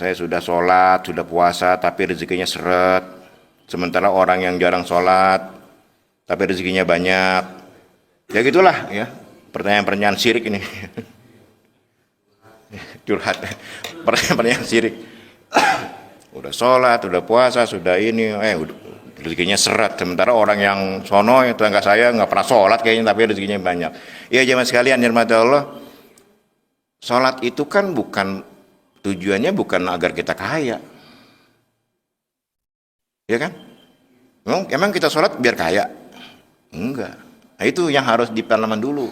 Saya sudah sholat, sudah puasa, tapi rezekinya seret. Sementara orang yang jarang sholat, tapi rezekinya banyak. Ya gitulah ya. Pertanyaan-pertanyaan syirik ini. Curhat. Pertanyaan-pertanyaan syirik. Udah sholat, udah puasa, sudah ini, rezekinya seret. Sementara orang yang sono, tetangga saya nggak pernah sholat kayaknya, tapi rezekinya banyak. Ya jemaah sekalian, dirahmati Allah. Sholat itu kan tujuannya bukan agar kita kaya. Ya kan? Emang kita sholat biar kaya? Enggak. Nah itu yang harus dipanaman dulu.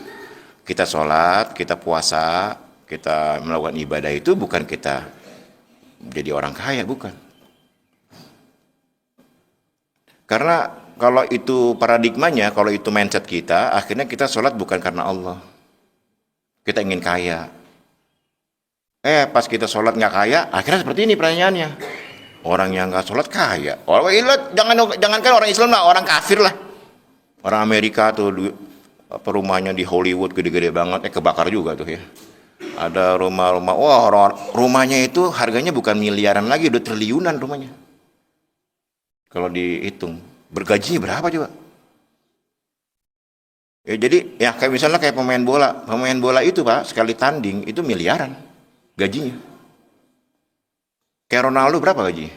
Kita sholat, kita puasa, kita melakukan ibadah itu bukan kita jadi orang kaya, bukan. Karena kalau itu paradigmanya, kalau itu mindset kita, akhirnya kita sholat bukan karena Allah. Kita ingin kaya. Pas kita sholat nggak kaya, akhirnya seperti ini pertanyaannya. Orang yang nggak sholat kaya. Jangankan orang Islam lah, orang kafir lah. Orang Amerika tuh rumahnya di Hollywood gede-gede banget, kebakar juga tuh ya. Ada rumah-rumah, rumahnya itu harganya bukan miliaran lagi, udah triliunan rumahnya. Kalau dihitung, bergajinya berapa coba? Ya jadi ya kayak misalnya kayak pemain bola itu Pak, sekali tanding itu miliaran gajinya. Kayak Ronaldo berapa gajinya?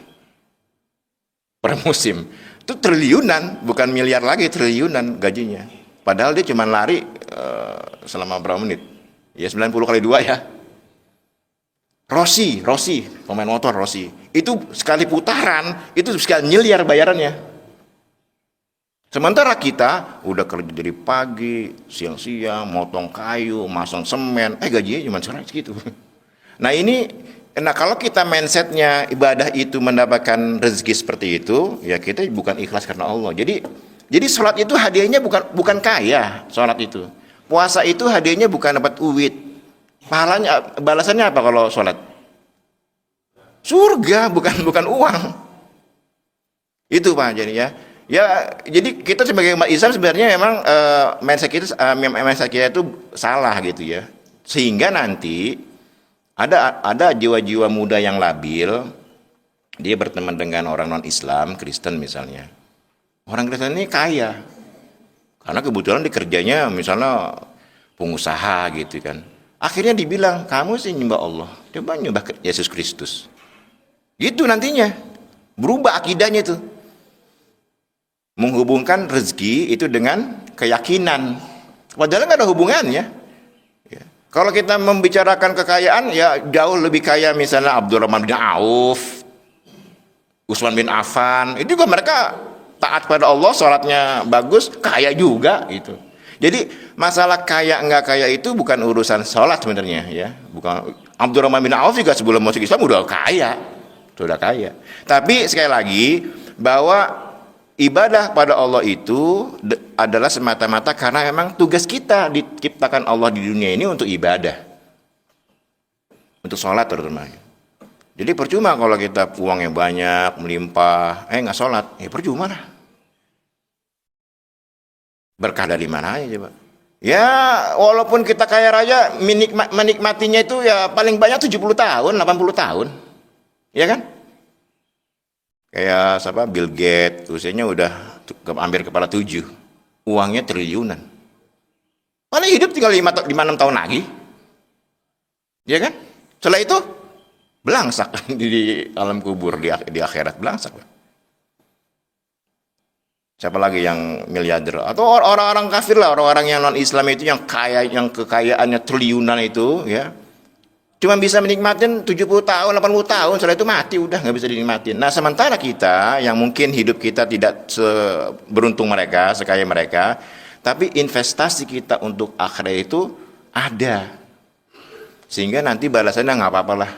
Per musim. Itu triliunan, bukan miliar lagi, triliunan gajinya. Padahal dia cuma lari selama berapa menit? Ya 90 kali 2 ya. Rossi, pemain motor Rossi. Itu sekali putaran, itu sekian miliar bayarannya. Sementara kita udah kerja dari pagi, siang-siang, motong kayu, masang semen, gajinya cuma segitu. Nah kalau kita mindsetnya ibadah itu mendapatkan rezeki seperti itu, ya kita bukan ikhlas karena Allah. Jadi sholat itu hadiahnya bukan kaya, sholat itu. Puasa itu hadiahnya bukan dapat uit. Pahalanya, balasannya apa kalau sholat? Surga, bukan uang. Itu Pak, jadi ya. Ya, jadi kita sebagai umat Islam sebenarnya memang mindset kita itu salah gitu ya. Sehingga nanti ada jiwa-jiwa muda yang labil, dia berteman dengan orang non-Islam, Kristen misalnya. Orang Kristen ini kaya, karena kebetulan dikerjanya misalnya pengusaha gitu kan. Akhirnya dibilang, kamu sih nyembah Allah, coba nyembah Yesus Kristus. Gitu nantinya, berubah akidahnya itu. Menghubungkan rezeki itu dengan keyakinan. Padahal nggak ada hubungannya. Kalau kita membicarakan kekayaan, ya jauh lebih kaya misalnya Abdurrahman bin Auf, Utsman bin Affan. Itu juga mereka taat pada Allah, sholatnya bagus, kaya juga gitu. Jadi masalah kaya enggak kaya itu bukan urusan sholat sebenarnya ya. Bukan. Abdurrahman bin Auf juga sebelum masuk Islam sudah kaya. Tapi sekali lagi bahwa ibadah pada Allah itu adalah semata-mata karena memang tugas kita diciptakan Allah di dunia ini untuk ibadah, untuk sholat terutama. Jadi percuma kalau kita uangnya banyak, melimpah, nggak sholat, percuma lah. Berkah dari mana aja coba? Ya walaupun kita kaya raya, menikmatinya itu ya paling banyak 70 tahun, 80 tahun, ya kan? Kayak Bill Gates, usianya udah hampir kepala 7, uangnya triliunan. Paling hidup tinggal 5-6 tahun lagi, ya kan? Setelah itu belangsak di alam kubur, di akhirat belangsak. Siapa lagi yang miliarder? Atau orang-orang kafir lah, orang-orang yang non Islam itu yang kaya, yang kekayaannya triliunan itu, ya. Cuma bisa menikmatin 70 tahun, 80 tahun, setelah itu mati, udah nggak bisa dinikmatin. Nah sementara kita, yang mungkin hidup kita tidak seberuntung mereka, sekaya mereka, tapi investasi kita untuk akhirat itu ada. Sehingga nanti balasannya nggak apa-apa lah.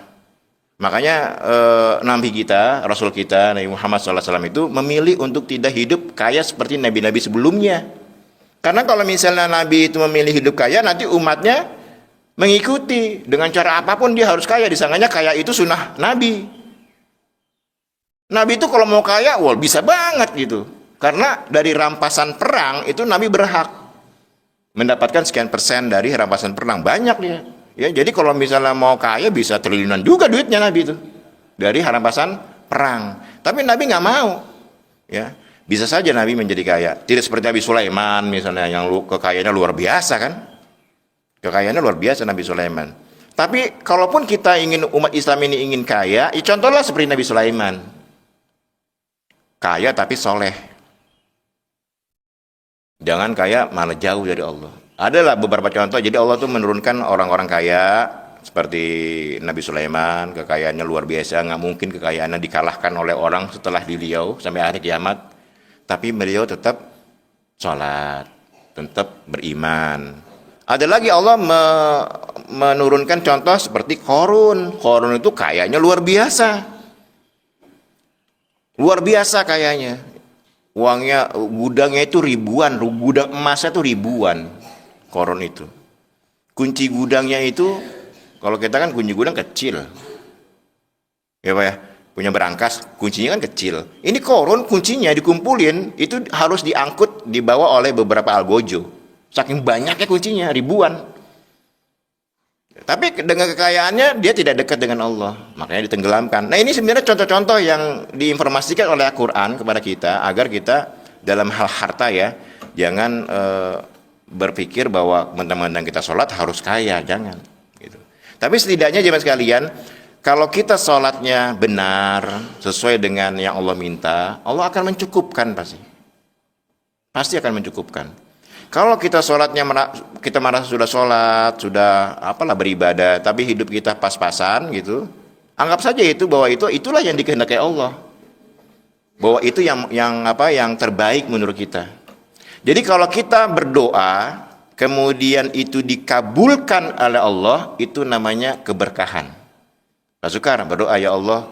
Makanya Nabi kita, Rasul kita, Nabi Muhammad SAW itu memilih untuk tidak hidup kaya seperti Nabi-Nabi sebelumnya. Karena kalau misalnya Nabi itu memilih hidup kaya, nanti umatnya mengikuti dengan cara apapun dia harus kaya, disangkanya kaya itu sunnah Nabi. Nabi itu kalau mau kaya, bisa banget gitu. Karena dari rampasan perang itu Nabi berhak mendapatkan sekian persen dari rampasan perang, banyak dia. Ya, jadi kalau misalnya mau kaya bisa triliunan juga duitnya Nabi itu. dari harapan perang. Tapi Nabi nggak mau. Ya, bisa saja Nabi menjadi kaya. Tidak seperti Nabi Sulaiman misalnya yang kekayaannya luar biasa kan? Kekayaannya luar biasa Nabi Sulaiman. Tapi kalaupun kita ingin umat Islam ini ingin kaya, ya contohlah seperti Nabi Sulaiman. Kaya tapi soleh. Jangan kaya malah jauh dari Allah. Adalah beberapa contoh. Jadi Allah tuh menurunkan orang-orang kaya seperti Nabi Sulaiman, kekayaannya luar biasa, nggak mungkin kekayaannya dikalahkan oleh orang setelah beliau sampai hari kiamat. Tapi beliau tetap sholat, tetap beriman. Ada lagi Allah menurunkan contoh seperti Qarun. Qarun itu kayanya luar biasa. Luar biasa kayanya. Uangnya, gudangnya itu ribuan, gudang emasnya itu ribuan. Qarun itu. Kunci gudangnya itu, kalau kita kan kunci gudang kecil. Ya Pak ya, punya berangkas, kuncinya kan kecil. Ini Qarun kuncinya dikumpulin, itu harus diangkut, dibawa oleh beberapa algojo. Saking banyaknya kuncinya, ribuan. Tapi dengan kekayaannya dia tidak dekat dengan Allah, makanya ditenggelamkan. Nah ini sebenarnya contoh-contoh yang diinformasikan oleh Al-Quran kepada kita agar kita dalam hal harta ya jangan berpikir bahwa mentang-mentang kita sholat harus kaya, jangan. Gitu. Tapi setidaknya jemaah sekalian, kalau kita sholatnya benar sesuai dengan yang Allah minta, Allah akan mencukupkan pasti akan mencukupkan. Kalau kita sholatnya kita merasa sudah sholat, sudah apalah beribadah, tapi hidup kita pas-pasan gitu, anggap saja itu bahwa itulah yang dikehendaki Allah, bahwa itu yang terbaik menurut kita. Jadi kalau kita berdoa, kemudian itu dikabulkan oleh Allah, itu namanya keberkahan. Pak Sukar berdoa, ya Allah,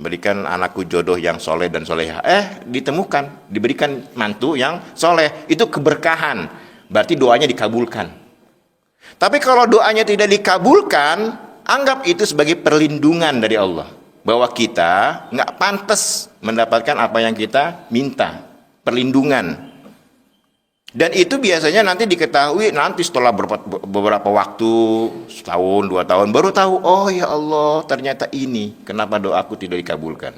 berikan anakku jodoh yang soleh dan soleha. Ditemukan, diberikan mantu yang soleh. Itu keberkahan. Berarti doanya dikabulkan. Tapi kalau doanya tidak dikabulkan, anggap itu sebagai perlindungan dari Allah. Bahwa kita nggak pantas mendapatkan apa yang kita minta. Perlindungan. Dan itu biasanya nanti diketahui nanti setelah beberapa waktu, setahun, 2 tahun, baru tahu, oh ya Allah, ternyata ini kenapa doaku tidak dikabulkan.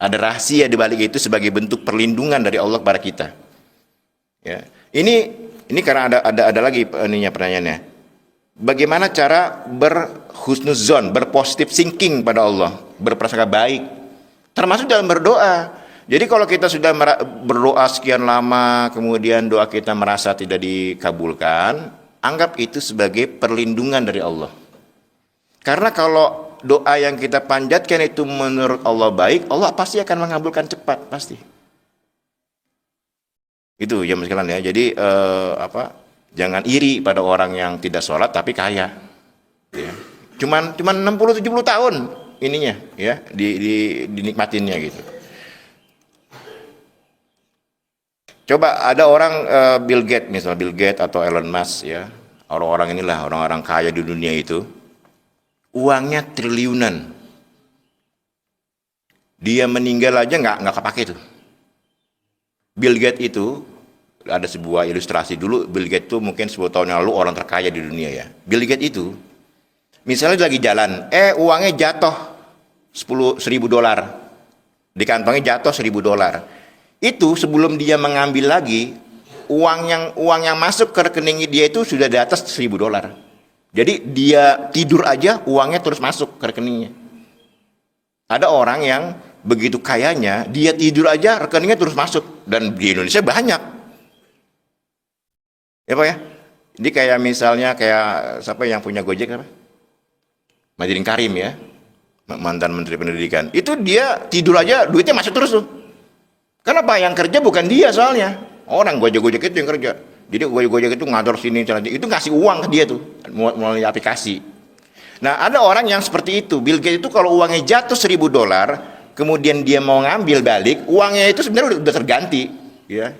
Ada rahasia di balik itu sebagai bentuk perlindungan dari Allah kepada kita. Ya. Ini karena ada lagi pertanyaannya. Bagaimana cara berhusnuzon, berpositif thinking pada Allah, berprasangka baik, termasuk dalam berdoa. Jadi kalau kita sudah berdoa sekian lama, kemudian doa kita merasa tidak dikabulkan, anggap itu sebagai perlindungan dari Allah. Karena kalau doa yang kita panjatkan itu menurut Allah baik, Allah pasti akan mengabulkan cepat, pasti. Itu ya sekalian ya. Jadi jangan iri pada orang yang tidak sholat tapi kaya. Ya. Cuman 60-70 tahun ininya ya dinikmatinnya gitu. Coba ada orang Bill Gates misalnya, Bill Gates atau Elon Musk ya, orang-orang inilah orang-orang kaya di dunia itu, uangnya triliunan, dia meninggal aja nggak kepake tuh. Bill Gates itu ada sebuah ilustrasi dulu, Bill Gates itu mungkin 10 tahun yang lalu orang terkaya di dunia ya. Bill Gates itu misalnya lagi jalan, uangnya jatuh $1.000, di kantongnya jatuh $1.000. Itu sebelum dia mengambil lagi uang yang masuk ke rekeningnya dia itu sudah di atas $1.000. Jadi dia tidur aja uangnya terus masuk ke rekeningnya. Ada orang yang begitu kayanya dia tidur aja rekeningnya terus masuk, dan di Indonesia banyak. Ya Pak ya. Ini kayak misalnya siapa yang punya Gojek apa? Madrin Karim ya, mantan Menteri Pendidikan. Itu dia tidur aja duitnya masuk terus tuh. Kenapa? Yang kerja bukan dia soalnya. Orang Gojek itu yang kerja. Jadi Gojek itu ngatur sini, itu ngasih uang ke dia tuh melalui aplikasi. Nah ada orang yang seperti itu. Bill Gates itu kalau uangnya jatuh $1.000, kemudian dia mau ngambil balik, uangnya itu sebenarnya udah terganti. Ya,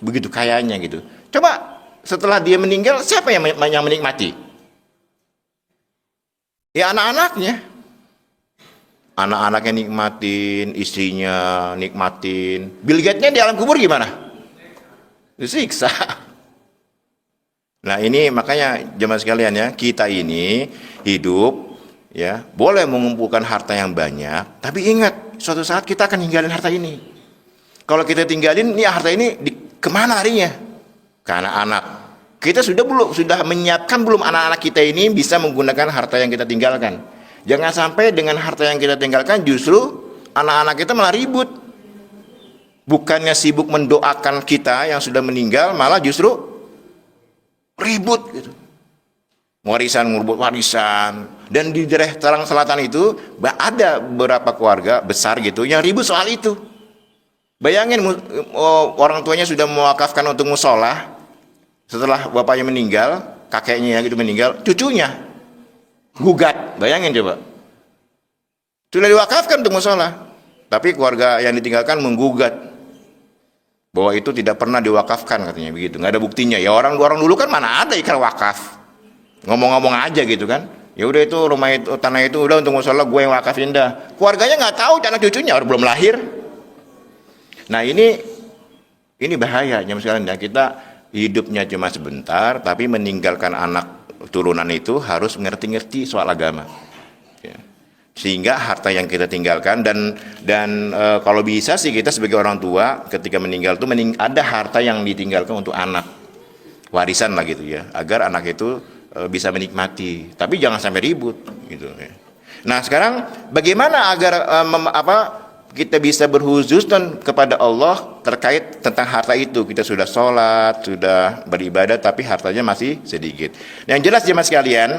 begitu kayanya gitu. Coba setelah dia meninggal, siapa yang menikmati? Ya anak-anaknya. Anak-anaknya nikmatin, istrinya nikmatin. Bill Gates-nya di alam kubur gimana? Disiksa. Nah ini makanya jemaah sekalian ya, kita ini hidup ya, boleh mengumpulkan harta yang banyak, tapi ingat, suatu saat kita akan ninggalin harta ini. Kalau kita tinggalin, ini harta ini kemana harinya? Ke anak-anak. Kita sudah menyiapkan belum anak-anak kita ini bisa menggunakan harta yang kita tinggalkan? Jangan sampai dengan harta yang kita tinggalkan justru anak-anak kita malah ribut. Bukannya sibuk mendoakan kita yang sudah meninggal, malah justru ribut gitu. Ngurbut warisan. Dan di daerah Tangerang Selatan itu ada beberapa keluarga besar gitu yang ribut soal itu. Bayangin orang tuanya sudah mewakafkan untuk musola, setelah bapaknya meninggal, kakeknya gitu meninggal, cucunya gugat. Bayangin coba. Sudah diwakafkan untuk musola, tapi keluarga yang ditinggalkan menggugat bahwa itu tidak pernah diwakafkan, katanya begitu. Nggak ada buktinya. Ya orang dulu kan mana ada ikrar wakaf. Ngomong-ngomong aja gitu kan. Ya udah itu rumah itu, tanah itu udah untuk musola gue yang wakafin dah. Keluarganya nggak tahu anak cucunya orang belum lahir. Nah ini bahaya jam sekalian ya. Kita hidupnya cuma sebentar, tapi meninggalkan anak turunan itu harus ngerti-ngerti soal agama. Ya. Sehingga harta yang kita tinggalkan dan kalau bisa sih kita sebagai orang tua ketika meninggal tuh ada harta yang ditinggalkan untuk anak, warisan lah gitu ya, agar anak itu bisa menikmati, tapi jangan sampai ribut gitu ya. Nah sekarang bagaimana agar kita bisa berhuzuzon kepada Allah terkait tentang harta itu? Kita sudah sholat, sudah beribadah, tapi hartanya masih sedikit. Yang jelas jemaah sekalian,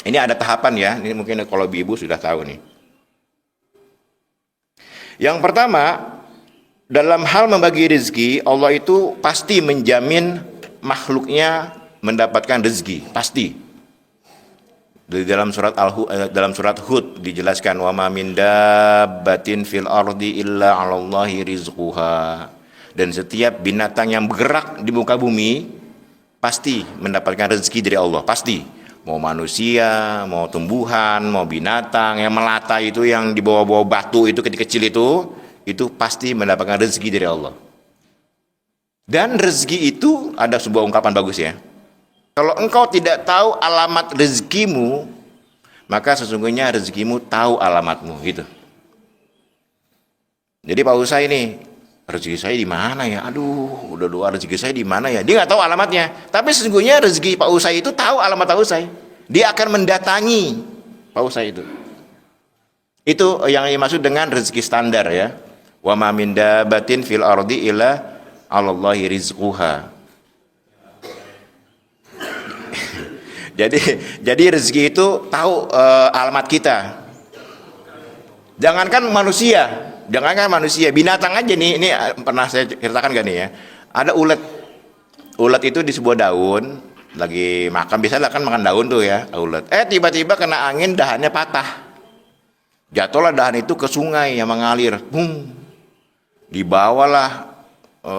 ini ada tahapan ya. Ini mungkin kalau ibu sudah tahu nih. Yang pertama, dalam hal membagi rezeki, Allah itu pasti menjamin makhluknya mendapatkan rezeki, pasti. Di dalam surat Hud dijelaskan, wa ma min dabbatin fil ardi illa 'alallahi rizquha. Dan setiap binatang yang bergerak di muka bumi pasti mendapatkan rezeki dari Allah, pasti. Mau manusia, mau tumbuhan, mau binatang yang melata itu, yang di bawah-bawah batu itu kecil-kecil itu pasti mendapatkan rezeki dari Allah. Dan rezeki itu ada sebuah ungkapan bagus ya. Kalau engkau tidak tahu alamat rezekimu, maka sesungguhnya rezekimu tahu alamatmu, gitu. Jadi Pak Usai ini, rezeki saya di mana ya? Aduh, udah doa rezeki saya di mana ya? Dia nggak tahu alamatnya. Tapi sesungguhnya rezeki Pak Usai itu tahu alamat Pak Usai. Dia akan mendatangi Pak Usai itu. Itu yang dimaksud dengan rezeki standar ya. Wa ma min dabbatin fil ardi illa 'alallahi rizquha. Jadi rezeki itu tahu alamat kita. Jangankan manusia, binatang aja nih. Ini pernah saya ceritakan gak nih ya? Ada ulet. Ulet itu di sebuah daun, lagi makan, biasanya kan makan daun tuh ya, ulet. Tiba-tiba kena angin, dahannya patah. Jatuhlah dahan itu ke sungai yang mengalir. Dibawalah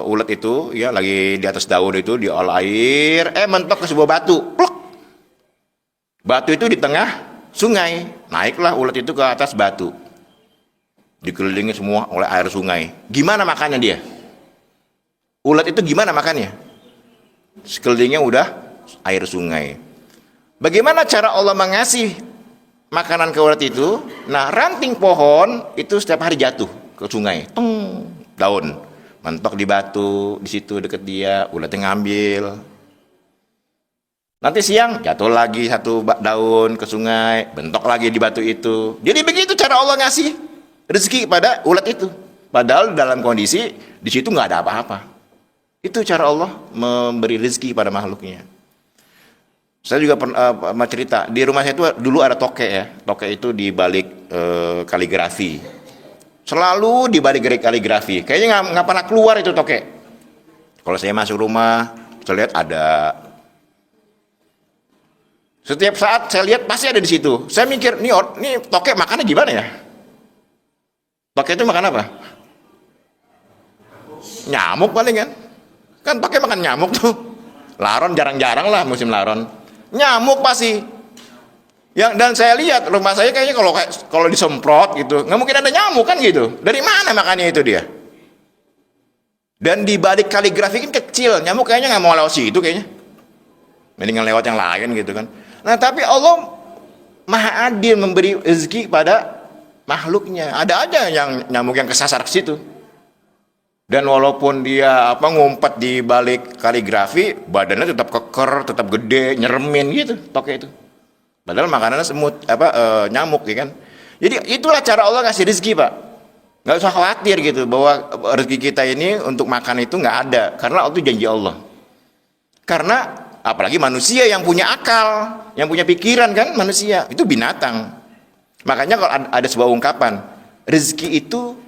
ulet itu ya, lagi di atas daun itu, diolah air, mentok ke sebuah batu. Pluk. Batu itu di tengah sungai, naiklah ulat itu ke atas batu, dikelilingi semua oleh air sungai. Gimana makannya dia? Ulat itu gimana makannya? Sekelilingnya udah air sungai. Bagaimana cara Allah mengasih makanan ke ulat itu? Nah, ranting pohon itu setiap hari jatuh ke sungai, daun mentok di batu, di situ deket dia, ulatnya ngambil. Nanti siang jatuh lagi satu daun ke sungai, bentok lagi di batu itu. Jadi begitu cara Allah ngasih rezeki pada ulat itu. Padahal dalam kondisi di situ nggak ada apa-apa. Itu cara Allah memberi rezeki pada makhluknya. Saya juga pernah cerita, di rumah saya itu dulu ada tokek ya. Tokek itu di balik kaligrafi. Selalu di balik kaligrafi. Kayaknya nggak pernah keluar itu tokek. Kalau saya masuk rumah, saya lihat ada. Setiap saat saya lihat pasti ada di situ. Saya mikir, nih tokek makannya gimana ya? Tokek itu makan apa? Nyamuk paling kan? Kan tokek makan nyamuk tuh. Laron jarang-jarang lah musim laron. Nyamuk pasti. Dan saya lihat rumah saya kayaknya kalau disemprot gitu, nggak mungkin ada nyamuk kan gitu. Dari mana makannya itu dia? Dan di balik kaligrafi kan kecil, nyamuk kayaknya nggak mau lewat situ kayaknya. Mendingan lewat yang lain gitu kan. Nah tapi Allah maha adil memberi rezeki pada makhluknya. Ada aja yang nyamuk yang kesasar ke situ. Dan walaupun dia ngumpet di balik kaligrafi, badannya tetap keker, tetap gede, nyeremin gitu, toke itu. Padahal makanannya semut, nyamuk, ya kan? Jadi itulah cara Allah ngasih rezeki, Pak. Nggak usah khawatir gitu bahwa rezeki kita ini untuk makan itu nggak ada, karena itu janji Allah. Karena apalagi manusia yang punya akal, yang punya pikiran, kan manusia itu binatang. Makanya kalau ada sebuah ungkapan, rezeki itu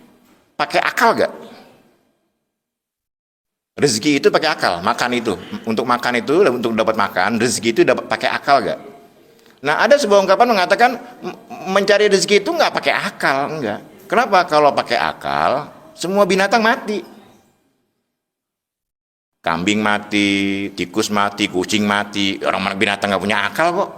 pakai akal gak? Rezeki itu pakai akal, makan itu. Untuk makan itu, untuk dapat makan, rezeki itu dapat pakai akal gak? Nah, ada sebuah ungkapan mengatakan mencari rezeki itu nggak pakai akal, enggak. Kenapa? Kalau pakai akal, semua binatang mati. Kambing mati, tikus mati, kucing mati, orang binatang nggak punya akal kok.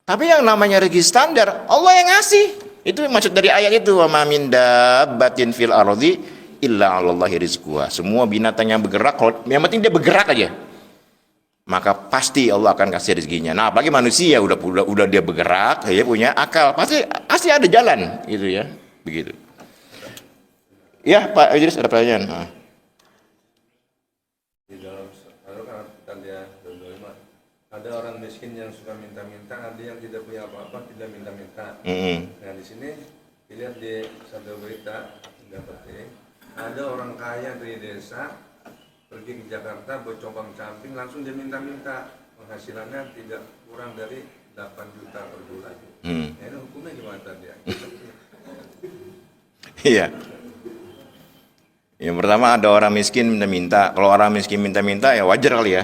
Tapi yang namanya rezeki standar, Allah yang ngasih. Itu maksud dari ayat itu, wa ma min dabbatin fil ardi illa 'alallahi rizquha. Semua binatang yang bergerak, yang penting dia bergerak aja, maka pasti Allah akan kasih rezekinya. Nah, apalagi manusia udah dia bergerak, dia punya akal, pasti ada jalan gitu ya, begitu. Ya, Pak Idris ada pertanyaan. Di dalam kan dia ada orang miskin yang suka minta-minta, ada yang tidak punya apa-apa tidak minta-minta. Nah, di sini dilihat di satu berita dapat ada orang kaya dari desa pergi ke Jakarta buat compang-camping, langsung dia minta-minta, penghasilannya tidak kurang dari 8 juta per bulan. Nah, itu hukumnya gimana tadi ya? Iya. Yang pertama, ada orang miskin minta-minta. Kalau orang miskin minta-minta ya wajar kali ya.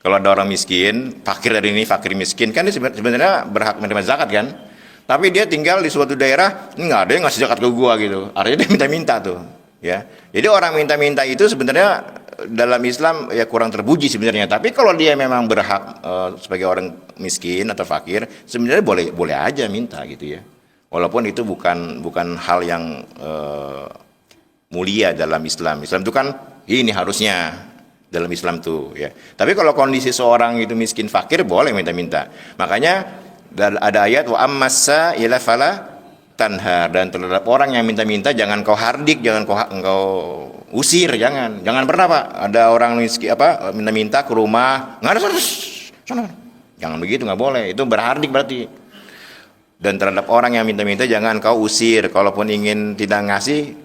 Kalau ada orang miskin, fakir dari ini, fakir miskin, kan dia sebenarnya berhak menerima zakat kan? Tapi dia tinggal di suatu daerah, nggak ada yang ngasih zakat ke gua gitu. Artinya dia minta-minta tuh. Ya, jadi orang minta-minta itu sebenarnya dalam Islam ya kurang terpuji sebenarnya. Tapi kalau dia memang berhak sebagai orang miskin atau fakir, sebenarnya boleh aja minta gitu ya. Walaupun itu bukan hal yang mulia dalam Islam. Islam itu kan ini harusnya dalam Islam tuh ya. Tapi kalau kondisi seorang itu miskin fakir boleh minta-minta. Makanya ada ayat wa ammasa ila fala tanhar, dan terhadap orang yang minta-minta jangan kau hardik, jangan kau usir, jangan pernah, Pak. Ada orang miskin minta-minta ke rumah, nggak ada, sana, jangan begitu, nggak boleh, itu berhardik berarti. Dan terhadap orang yang minta-minta jangan kau usir, kalaupun ingin tidak ngasih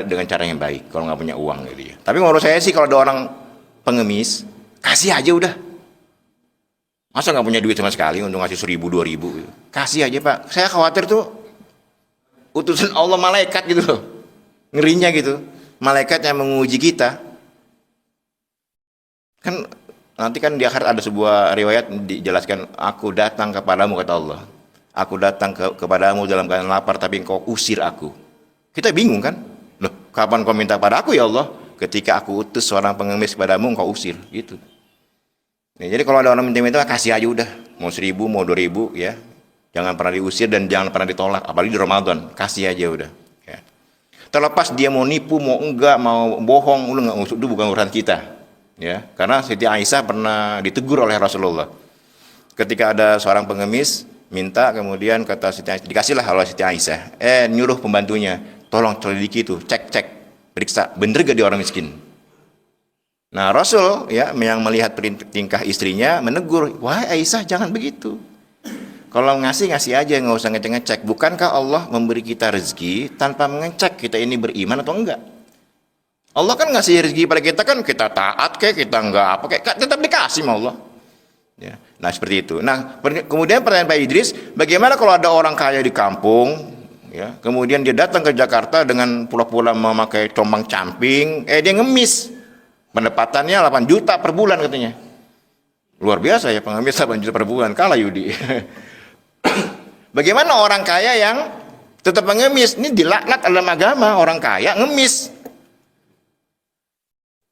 dengan cara yang baik, kalau nggak punya uang gitu ya. Tapi menurut saya sih kalau ada orang pengemis, kasih aja udah. Masa nggak punya duit sama sekali untuk ngasih 1.000 2.000 gitu. Kasih aja, Pak. Saya khawatir tuh utusan Allah, malaikat gitu loh, ngerinya gitu, malaikat yang menguji kita kan. Nanti kan di akhir ada sebuah riwayat dijelaskan, aku datang kepadamu, kata Allah, aku datang kepadamu dalam keadaan lapar tapi engkau usir aku. Kita bingung kan, loh kapan kau minta pada aku ya Allah? Ketika aku utus seorang pengemis kepadamu engkau usir gitu. Nah, jadi kalau ada orang minta-minta kasih aja udah, mau 1.000 mau 2.000 ya. Jangan pernah diusir dan jangan pernah ditolak, apalagi di Ramadan, kasih aja udah. Ya. Terlepas dia mau nipu, mau enggak, mau bohong, itu bukan urusan kita. Ya, karena Siti Aisyah pernah ditegur oleh Rasulullah. Ketika ada seorang pengemis minta, kemudian kata Siti Aisyah, dikasihlah oleh Siti Aisyah, nyuruh pembantunya, tolong selidiki itu, cek, periksa, bener gak dia orang miskin. Nah, Rasul ya yang melihat tingkah istrinya menegur, wahai Aisyah jangan begitu. Kalau ngasih aja, nggak usah ngecek. Bukankah Allah memberi kita rezeki tanpa mengecek kita ini beriman atau enggak? Allah kan ngasih rezeki pada kita kan, kita taat kayak kita enggak apa kayak tetap dikasih sama Allah. Ya. Nah seperti itu. Nah kemudian pertanyaan Pak Idris, bagaimana kalau ada orang kaya di kampung, ya, kemudian dia datang ke Jakarta dengan pula-pula memakai compang camping, dia ngemis, pendapatannya 8 juta per bulan katanya. Luar biasa ya, pengemis 8 juta per bulan, kalah Yudi. Bagaimana orang kaya yang tetap mengemis? Ini dilaknat dalam agama, orang kaya ngemis.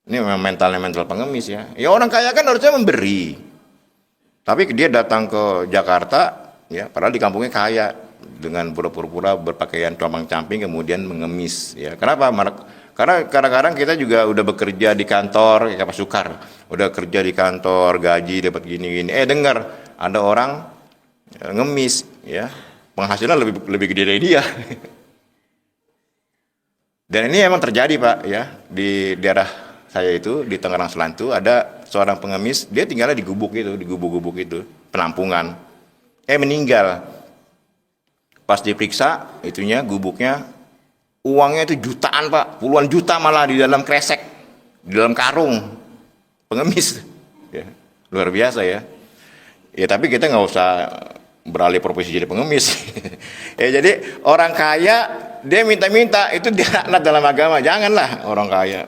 Ini memang mental pengemis ya. Ya orang kaya kan harusnya memberi. Tapi dia datang ke Jakarta, ya, padahal di kampungnya kaya, dengan pura-pura berpakaian compang-camping kemudian mengemis. Ya, kenapa? Karena kadang-kadang kita juga udah bekerja di kantor, kayak Pak Sukar, udah kerja di kantor, gaji dapat gini-gini. Dengar ada orang ngemis, ya penghasilan lebih gede dari dia. Dan ini emang terjadi Pak, ya di daerah saya itu di Tangerang Selatan ada seorang pengemis, dia tinggalnya di gubuk itu, di gubuk-gubuk itu penampungan, meninggal. Pas diperiksa itunya gubuknya, uangnya itu jutaan Pak, puluhan juta malah di dalam kresek, di dalam karung, pengemis, ya, luar biasa ya. Ya tapi kita nggak usah beralih profesi jadi pengemis. Ya jadi orang kaya dia minta-minta itu dilaknat dalam agama, janganlah orang kaya.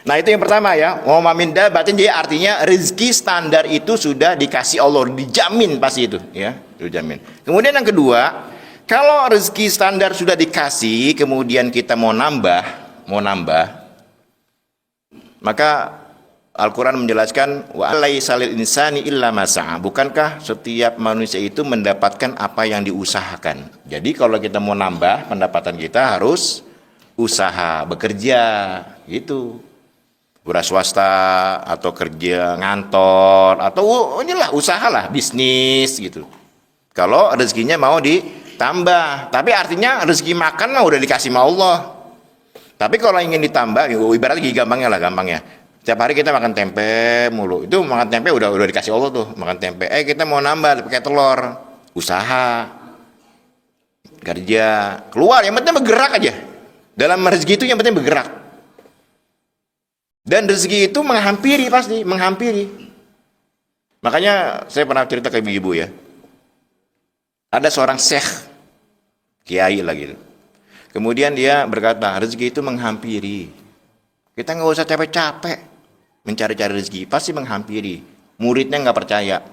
Nah itu yang pertama ya, wa min dabbatin, jadi artinya rezeki standar itu sudah dikasih Allah, dijamin pasti itu ya, dijamin. Kemudian yang kedua, kalau rezeki standar sudah dikasih, kemudian kita mau nambah, maka Al-Quran menjelaskan wa laisa lil insani illa ma sa'a. Bukankah setiap manusia itu mendapatkan apa yang diusahakan? Jadi kalau kita mau nambah pendapatan kita harus usaha, bekerja gitu. Wira swasta atau kerja ngantor atau inilah usahalah, bisnis gitu. Kalau rezekinya mau ditambah, tapi artinya rezeki makan mah udah dikasih sama Allah. Tapi kalau ingin ditambah, ibaratnya gampangnya. Setiap hari kita makan tempe mulu. Itu makan tempe udah dikasih Allah tuh, makan tempe. Kita mau nambah pakai telur. Usaha. Kerja, keluar, yang penting bergerak aja. Dalam rezeki itu yang penting bergerak. Dan rezeki itu menghampiri pasti, menghampiri. Makanya saya pernah cerita ke ibu-ibu ya. Ada seorang syekh, kiai lagi. Kemudian dia berkata, rezeki itu menghampiri. Kita nggak usah capek-capek mencari-cari rezeki, pasti menghampiri. Muridnya nggak percaya.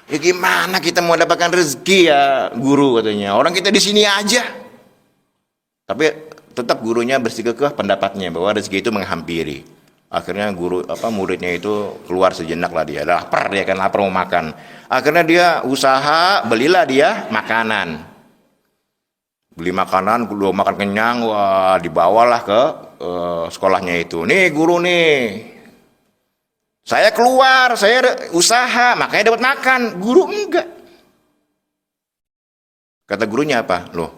Ya gimana kita mau dapatkan rezeki ya guru, katanya. Orang kita di sini aja. Tapi tetap gurunya bersikukuh pendapatnya bahwa rezeki itu menghampiri. Akhirnya muridnya itu keluar sejenak lah, dia lapar, dia kan lapar mau makan. Akhirnya dia usaha, belilah dia makanan. Beli makanan, belum makan kenyang, wah dibawalah ke sekolahnya itu. Nih guru nih, saya keluar, saya usaha, makanya dapat makan. Guru enggak. Kata gurunya apa? Loh,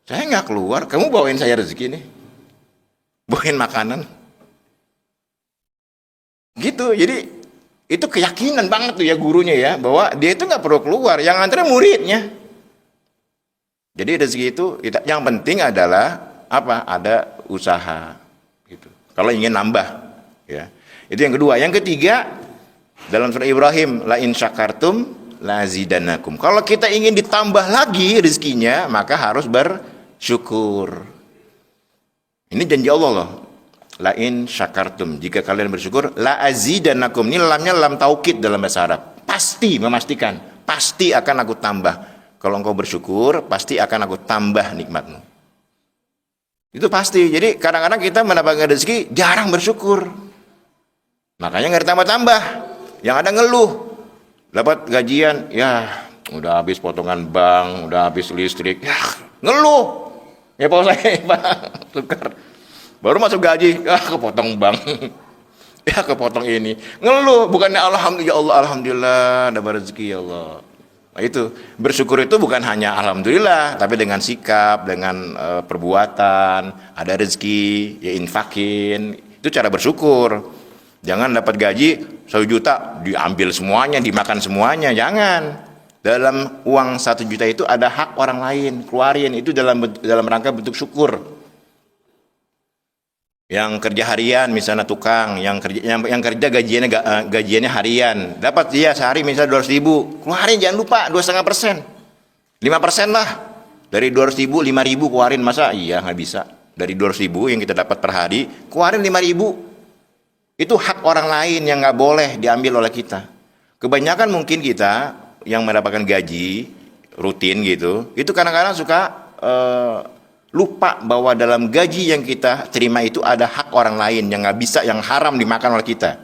saya nggak keluar, kamu bawain saya rezeki nih, bawain makanan. Gitu, jadi itu keyakinan banget tuh ya gurunya ya, bahwa dia itu nggak perlu keluar, yang antara muridnya. Jadi rezeki itu yang penting adalah apa? Ada usaha gitu. Kalau ingin nambah ya. Itu yang kedua. Yang ketiga, dalam surah Ibrahim, la in syakartum la zidanakum. Kalau kita ingin ditambah lagi rezekinya, maka harus bersyukur. Ini janji Allah loh. La in syakartum, jika kalian bersyukur, la azidanakum. Ini lamnya lam taukid dalam bahasa Arab. Pasti, memastikan, pasti akan aku tambah. Kalau engkau bersyukur, pasti akan aku tambah nikmatmu. Itu pasti. Jadi kadang-kadang kita mendapatkan rezeki jarang bersyukur. Makanya nggak ditambah-tambah. Yang ada ngeluh. Dapat gajian, ya udah habis potongan bank, udah habis listrik, ya ngeluh. Ya Pak saya, Pak, tukar. Baru masuk gaji, kepotong bank. Ya kepotong ini. Ngeluh, bukannya alhamdulillah dapat rezeki ya Allah. Nah, itu bersyukur itu bukan hanya alhamdulillah, tapi dengan sikap, dengan perbuatan, ada rezeki, ya infakin. Itu cara bersyukur. Jangan dapat gaji 1 juta diambil semuanya, dimakan semuanya, jangan. Dalam uang 1 juta itu ada hak orang lain, keluarin itu dalam rangka bentuk syukur. Yang kerja harian misalnya tukang, yang kerja gajiannya harian, dapat dia sehari misalnya 200.000, keluarin jangan lupa 2,5%, 5% lah dari 200.000, 5.000 keluarin. Masa iya nggak bisa? Dari 200.000 yang kita dapat per hari, keluarin 5.000. Itu hak orang lain yang nggak boleh diambil oleh kita. Kebanyakan mungkin kita yang mendapatkan gaji rutin gitu, itu kadang-kadang suka lupa bahwa dalam gaji yang kita terima itu ada hak orang lain yang nggak bisa, yang haram dimakan oleh kita.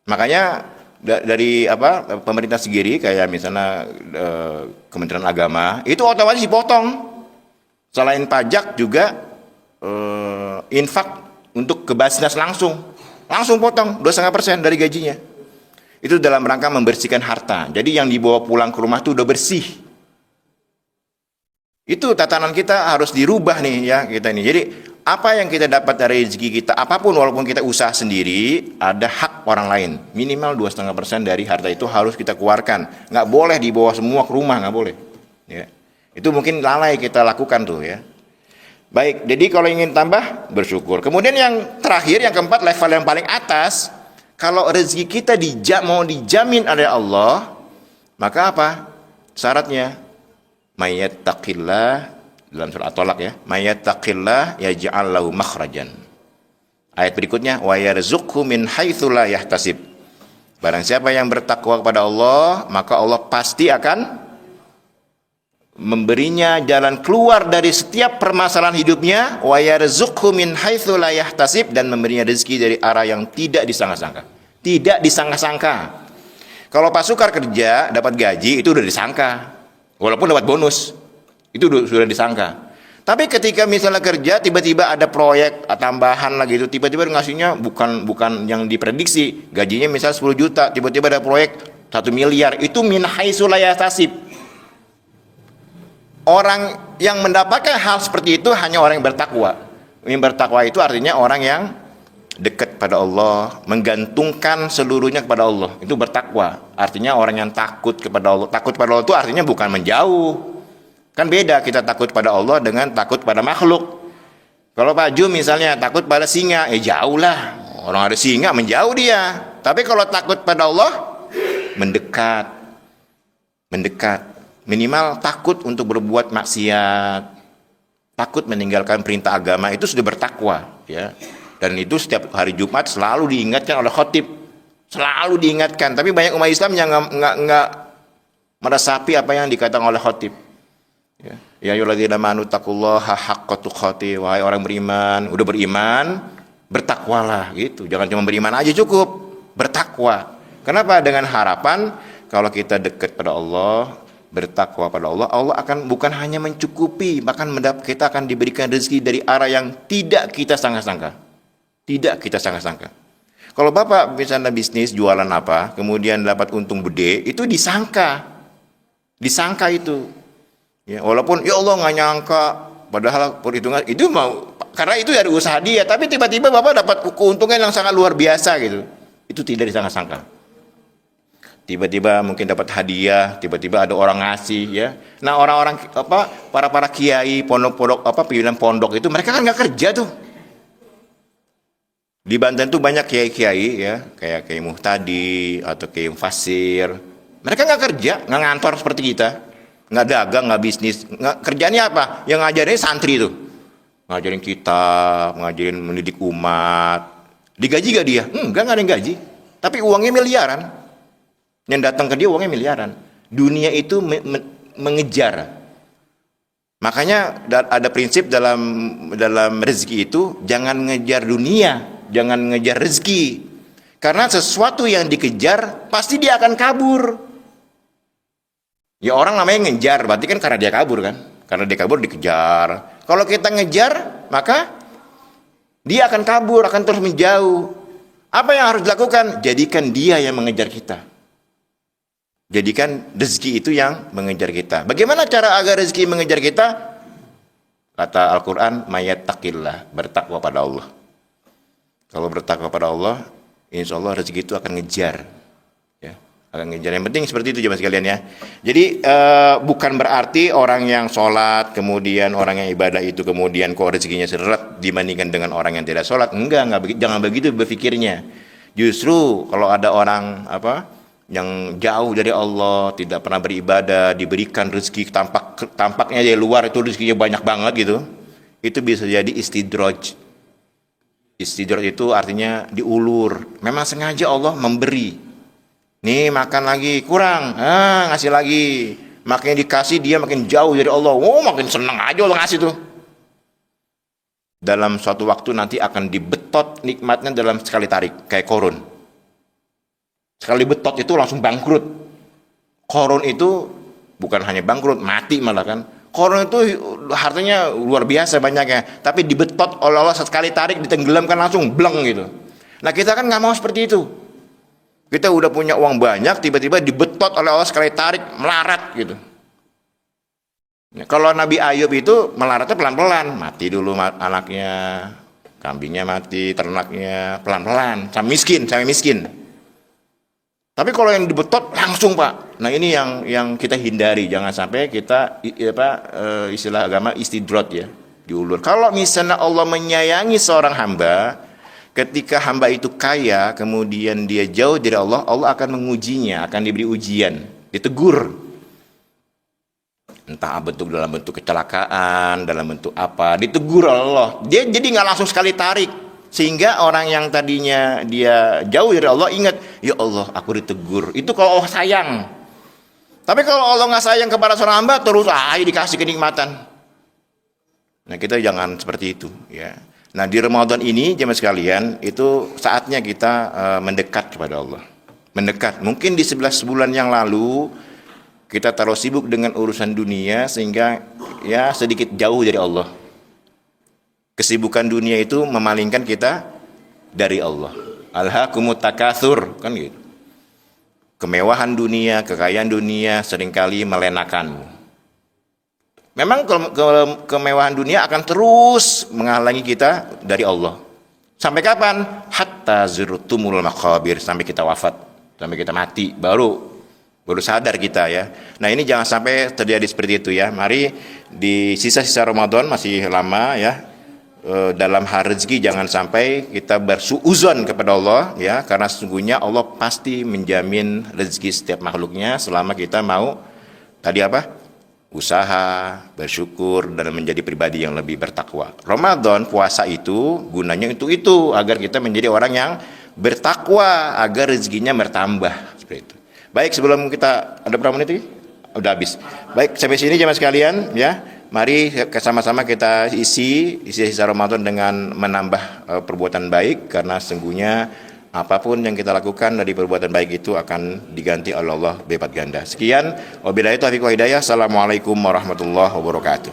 Makanya dari pemerintah sendiri kayak misalnya Kementerian Agama itu otomatis dipotong. Selain pajak juga infak untuk ke Basnas langsung potong 2,5% dari gajinya. Itu dalam rangka membersihkan harta. Jadi yang dibawa pulang ke rumah itu udah bersih. Itu tatanan kita harus dirubah nih ya kita ini. Jadi apa yang kita dapat dari rezeki kita, apapun walaupun kita usaha sendiri, ada hak orang lain. Minimal 2,5% dari harta itu harus kita keluarkan. Nggak boleh dibawa semua ke rumah, nggak boleh. Ya. Itu mungkin lalai kita lakukan tuh ya. Baik, jadi kalau ingin tambah, bersyukur. Kemudian yang terakhir, yang keempat, level yang paling atas, kalau rezeki kita mau dijamin oleh Allah, maka apa? Syaratnya, mayyattaqillah, dalam surah At-Tolak ya, mayyattaqillah yaj'al lahu makhrajan. Ayat berikutnya, wa yarzuqhu min haitsu la yahtasib. Barang siapa yang bertakwa kepada Allah, maka Allah pasti akan memberinya jalan keluar dari setiap permasalahan hidupnya, wa yarzuqhu min haitsu la yahtasib, dan memberinya rezeki dari arah yang tidak disangka-sangka. Tidak disangka-sangka. Kalau Pak Sukar kerja dapat gaji itu udah disangka. Walaupun dapat bonus, itu sudah disangka. Tapi ketika misalnya kerja tiba-tiba ada proyek tambahan lagi itu, tiba-tiba ngasihnya bukan yang diprediksi, gajinya misalnya 10 juta, tiba-tiba ada proyek 1 miliar, itu min haitsu la yahtasib. Orang yang mendapatkan hal seperti itu hanya orang yang bertakwa. Yang bertakwa itu artinya orang yang dekat pada Allah, menggantungkan seluruhnya kepada Allah. Itu bertakwa. Artinya orang yang takut kepada Allah. Takut kepada Allah itu artinya bukan menjauh. Kan beda kita takut pada Allah dengan takut pada makhluk. Kalau Pak Ju misalnya takut pada singa, jauh lah. Orang ada singa menjauh dia. Tapi kalau takut pada Allah, mendekat. Mendekat. Minimal takut untuk berbuat maksiat, takut meninggalkan perintah agama, itu sudah bertakwa ya. Dan itu setiap hari Jumat selalu diingatkan oleh khotib, selalu diingatkan. Tapi banyak umat Islam yang nggak meresapi apa yang dikatakan oleh khotib. Ya ayyuhalladzina amanu taqullaha haqqa tuqatih, wahai orang beriman, udah beriman, bertakwalah gitu. Jangan cuma beriman aja cukup, bertakwa. Kenapa? Dengan harapan kalau kita dekat pada Allah, bertakwa pada Allah, Allah akan bukan hanya mencukupi, bahkan kita akan diberikan rezeki dari arah yang tidak kita sangka-sangka. Tidak kita sangka-sangka. Kalau Bapak misalnya bisnis jualan apa, kemudian dapat untung gede, itu disangka. Disangka itu. Ya, walaupun ya Allah nggak nyangka, padahal perhitungan itu mau karena itu dari usaha dia, tapi tiba-tiba Bapak dapat keuntungan yang sangat luar biasa gitu. Itu tidak disangka-sangka. Tiba-tiba mungkin dapat hadiah, tiba-tiba ada orang ngasih ya. Nah, orang-orang para kiai, pondok-pondok pimpinan pondok itu mereka kan nggak kerja tuh. Di Banten tuh banyak kiai-kiai ya, kayak Kiai Muhtadi atau Kiai Fasir. Mereka nggak kerja, nggak ngantor seperti kita, nggak dagang, nggak bisnis. Kerjanya apa? Yang ngajarin santri tuh, ngajarin kitab, ngajarin mendidik umat. Digaji gak dia? Enggak, nggak ada yang gaji. Tapi uangnya miliaran. Yang datang ke dia uangnya miliaran. Dunia itu mengejar. Makanya ada prinsip dalam rezeki itu, jangan ngejar dunia, jangan ngejar rezeki. Karena sesuatu yang dikejar pasti dia akan kabur. Ya orang namanya ngejar, berarti kan karena dia kabur kan? Karena dia kabur dikejar. Kalau kita ngejar, maka dia akan kabur, akan terus menjauh. Apa yang harus dilakukan? Jadikan dia yang mengejar kita. Jadikan rezeki itu yang mengejar kita. Bagaimana cara agar rezeki mengejar kita? Kata Al-Quran, mayyattaqillah, bertakwa pada Allah. Kalau bertakwa pada Allah, insya Allah rezeki itu akan ngejar. Ya, akan ngejar. Yang penting seperti itu jemaah sekalian ya. Jadi bukan berarti orang yang sholat, kemudian orang yang ibadah itu kemudian kok rezekinya seret dibandingkan dengan orang yang tidak sholat. Enggak jangan begitu berpikirnya. Justru kalau ada orang yang jauh dari Allah, tidak pernah beribadah, diberikan rezeki tampaknya dari luar itu rezekinya banyak banget gitu, itu bisa jadi istidraj. Istidraj itu artinya diulur. Memang sengaja Allah memberi. Nih makan lagi kurang, ngasih lagi. Makin dikasih dia makin jauh dari Allah. Makin senang aja Allah ngasih tuh. Dalam suatu waktu nanti akan dibetot nikmatnya dalam sekali tarik, kayak korun. Sekali betot itu langsung bangkrut. Korun itu bukan hanya bangkrut, mati malah kan. Korun itu hartanya luar biasa banyaknya, tapi dibetot oleh Allah sekali tarik, ditenggelamkan langsung bleng gitu. Nah kita kan nggak mau seperti itu. Kita udah punya uang banyak, tiba-tiba dibetot oleh Allah sekali tarik, melarat gitu. Nah, kalau Nabi Ayub itu melaratnya pelan-pelan, mati dulu anaknya, kambingnya mati, ternaknya pelan-pelan, sampai miskin. Tapi kalau yang dibetot langsung Pak. Nah ini yang kita hindari, jangan sampai kita istilah agama istidrot ya, diulur. Kalau misalnya Allah menyayangi seorang hamba, ketika hamba itu kaya, kemudian dia jauh dari Allah, Allah akan mengujinya, akan diberi ujian, ditegur. Entah dalam bentuk kecelakaan, dalam bentuk apa, ditegur Allah. Dia jadi nggak langsung sekali tarik. Sehingga orang yang tadinya dia jauh dari Allah ingat, ya Allah aku ditegur. Itu kalau Allah sayang. Tapi kalau Allah nggak sayang kepada seorang hamba, terus dikasih kenikmatan. Nah kita jangan seperti itu ya. Nah di Ramadan ini jemaah sekalian, itu saatnya kita mendekat kepada Allah. Mendekat. Mungkin di 11 bulan yang lalu kita terlalu sibuk dengan urusan dunia sehingga ya sedikit jauh dari Allah. Kesibukan dunia itu memalingkan kita dari Allah. Alhaakumut takatsur, kan gitu. Kemewahan dunia, kekayaan dunia seringkali melenakanmu. Memang kemewahan dunia akan terus menghalangi kita dari Allah. Sampai kapan? Hatta zurtumul maqabir, sampai kita wafat, sampai kita mati, baru sadar kita ya. Nah ini jangan sampai terjadi seperti itu ya. Mari di sisa-sisa Ramadan masih lama ya. Dalam hal rezeki jangan sampai kita bersuuzon kepada Allah ya, karena sesungguhnya Allah pasti menjamin rezeki setiap makhluknya selama kita mau usaha, bersyukur dan menjadi pribadi yang lebih bertakwa. Ramadan puasa itu gunanya itu agar kita menjadi orang yang bertakwa, agar rezekinya bertambah seperti itu. Baik, sebelum kita ada berapa menit lagi? Udah habis. Baik, sampai sini jemaah sekalian ya. Mari sama-sama kita isi sisa Ramadan dengan menambah perbuatan baik, karena sesungguhnya apapun yang kita lakukan dari perbuatan baik itu akan diganti oleh Allah berlipat ganda. Sekian, wabillahi taufiq wal hidayah. Assalamualaikum warahmatullahi wabarakatuh.